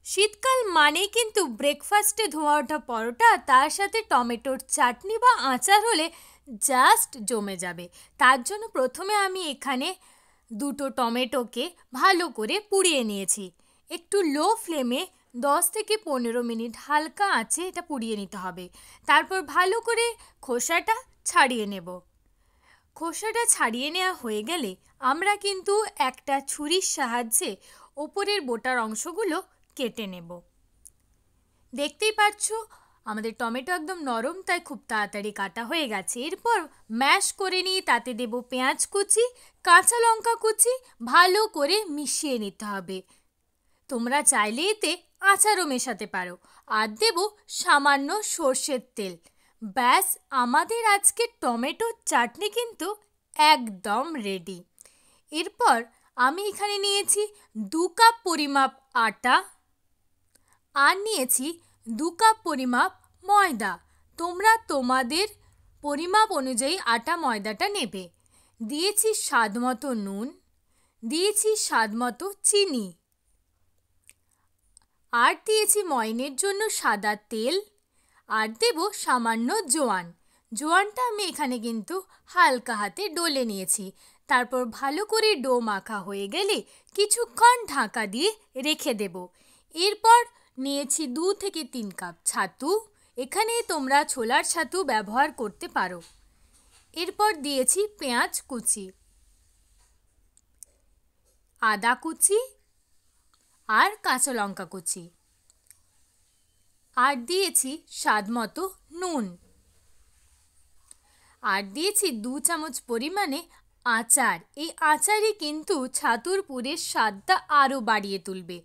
শীতকাল মানেই কিন্তু ব্রেকফাস্টে ধোয়া ওঠা পরোটা তার সাথে টমেটোর চাটনি বা আচার হলে জাস্ট জমে যাবে। তার জন্য প্রথমে আমি এখানে দুটো টমেটোকে ভালো করে পুড়িয়ে নিয়েছি। একটু লো ফ্লেমে 10 থেকে 15 মিনিট হালকা আঁচে এটা পুড়িয়ে নিতে হবে। তারপর ভালো করে খোসাটা ছাড়িয়ে নেব। খোসাটা ছাড়িয়ে নেওয়া হয়ে গেলে আমরা কিন্তু একটা ছুরির সাহায্যে ওপরের বোটার অংশগুলো কেটে নেব। দেখতেই পাচ্ছ আমাদের টমেটো একদম নরম, তাই খুব তাড়াতাড়ি কাটা হয়ে গেছে। এরপর ম্যাশ করে নিয়ে তাতে দেব পেঁয়াজ কুচি, কাঁচা লঙ্কা কুচি, ভালো করে মিশিয়ে নিতে হবে। তোমরা চাইলে এতে আচারও মেশাতে পারো। আর দেব সামান্য সর্ষের তেল। ব্যাস, আমাদের আজকে টমেটোর চাটনি কিন্তু একদম রেডি। এরপর আমি এখানে নিয়েছি 2 কাপ পরিমাপ আটা আর নিয়েছি 2 কাপ পরিমাপ ময়দা। তোমরা তোমাদের পরিমাপ অনুযায়ী আটা ময়দাটা নেবে। দিয়েছি স্বাদমতো নুন, দিয়েছি স্বাদমতো চিনি, আর দিয়েছি ময়নের জন্য সাদা তেল, আর দেব সামান্য জোয়ান। জোয়ানটা আমি এখানে কিন্তু হালকা হাতে ডলে নিয়েছি। তারপর ভালো করে ডো মাখা হয়ে গেলে কিছুক্ষণ ঢাকা দিয়ে রেখে দেব। এরপর নিয়েছি 2 থেকে 3 কাপ ছাতু। এখানে তোমরা ছোলার ছাতু ব্যবহার করতে পারো। এরপর দিয়েছি পেঁয়াজ কুচি, আদা কুচি আর কাঁচা লঙ্কা কুচি, আর দিয়েছি স্বাদমতো নুন, আর দিয়েছি 2 চামচ পরিমাণে আচার। এই আচারই কিন্তু ছাতুর পুরের স্বাদটা আরও বাড়িয়ে তুলবে।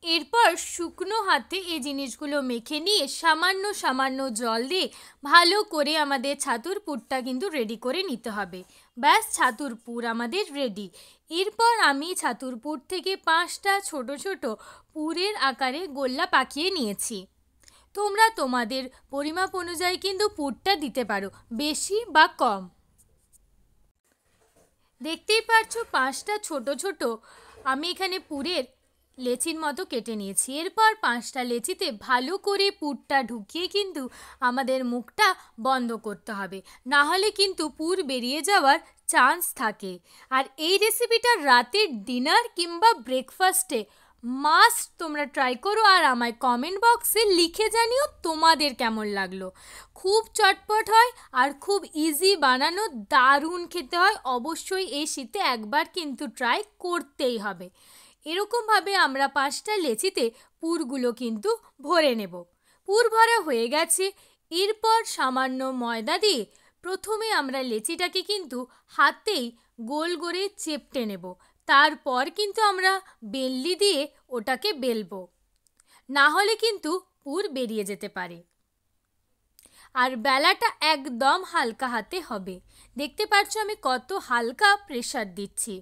এরপর শুকনো হাতে এই জিনিসগুলো মেখে নিয়ে সামান্য সামান্য জল দিয়ে ভালো করে আমাদের ছাতুর পুরটা কিন্তু রেডি করে নিতে হবে। ব্যাস, ছাতুর পুর আমাদের রেডি। এরপর আমি ছাতুর পুর থেকে 5টা ছোট ছোট পুরের আকারে গোল্লা পাকিয়ে নিয়েছি। তোমরা তোমাদের পরিমাপ অনুযায়ী কিন্তু পুরটা দিতে পারো, বেশি বা কম। দেখতেই পাচ্ছ 5টা ছোট ছোট আমি এখানে পুরের লেচির মতো কেটে নিয়েছি। এরপর 5টা লেচিতে ভালো করে পুরটা ঢুকিয়ে কিন্তু আমাদের মুখটা বন্ধ করতে হবে, না হলে কিন্তু পুর বেরিয়ে যাওয়ার চান্স থাকে। আর এই রেসিপিটা রাতের ডিনার কিংবা ব্রেকফাস্টে মাস্ট তোমরা ট্রাই করো, আর আমায় কমেন্ট বক্সে লিখে জানিও তোমাদের কেমন লাগলো। খুব চটপট হয় আর খুব ইজি বানানো, দারুণ খেতে হয়। অবশ্যই এই শীতে একবার কিন্তু ট্রাই করতেই হবে। এরকমভাবে আমরা 5টা লেচিতে পুরগুলো কিন্তু ভরে নেব। পুর ভরা হয়ে গেছে। এরপর সামান্য ময়দা দিয়ে প্রথমে আমরা লেচিটাকে কিন্তু হাতেই গোল করে চেপটে নেব। তারপর কিন্তু আমরা বেলনি দিয়ে ওটাকে বেলবো, না হলে কিন্তু পুর বেরিয়ে যেতে পারে। আর বেলাটা একদম হালকা হাতে হবে। দেখতে পাচ্ছ আমি কত হালকা প্রেসার দিচ্ছি।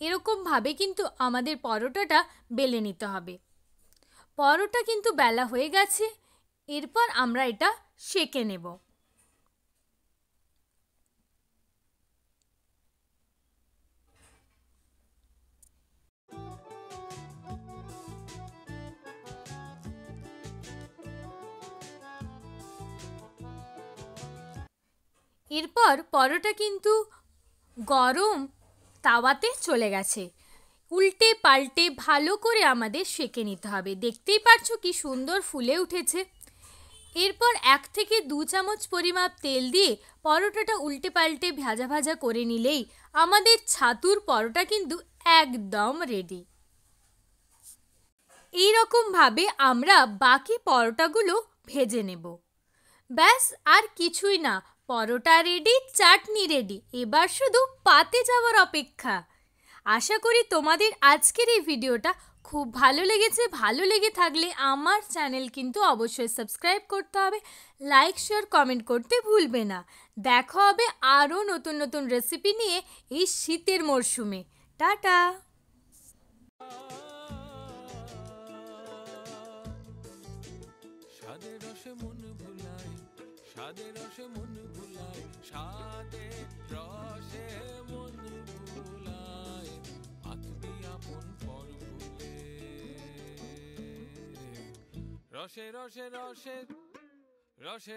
এরকমভাবে কিন্তু আমাদের পরোটাটা বেলে নিতে হবে। পরোটা কিন্তু বেলা হয়ে গেছে। এরপর আমরা এটা সেঁকে নেব। এরপর পরোটা কিন্তু গরম তাওয়াতে চলে গেছে। উল্টে পাল্টে ভালো করে আমাদের সেঁকে নিতে হবে। দেখতেই পাচ্ছ কি সুন্দর ফুলে উঠেছে। এরপর 1 থেকে 2 চামচ পরিমাপ তেল দিয়ে পরোটাটা উল্টে পাল্টে ভাজা ভাজা করে নিলেই আমাদের ছাতুর পরোটা কিন্তু একদম রেডি। এইরকমভাবে আমরা বাকি পরোটাগুলো ভেজে নেব। ব্যাস, আর কিছুই না, পরোটা রেডি, চাটনি রেডি। এবার শুধু পাতে যাওয়ার অপেক্ষা। আশা করি তোমাদের আজকের এই ভিডিওটা খুব ভালো লেগেছে। ভালো লেগে থাকলে আমার চ্যানেল কিন্তু অবশ্যই সাবস্ক্রাইব করতে হবে, লাইক শেয়ার কমেন্ট করতে ভুলবে না। দেখা হবে আরও নতুন নতুন রেসিপি নিয়ে এই শীতের মরশুমে। টাটা। স্বাদের রসে মন ভুলায়, স্বাদের রসে মন ভুলায়, স্বাদের রসে মন ভুলায়, মাখবি আপন পর ভুলে। রসে রসে রসে রসে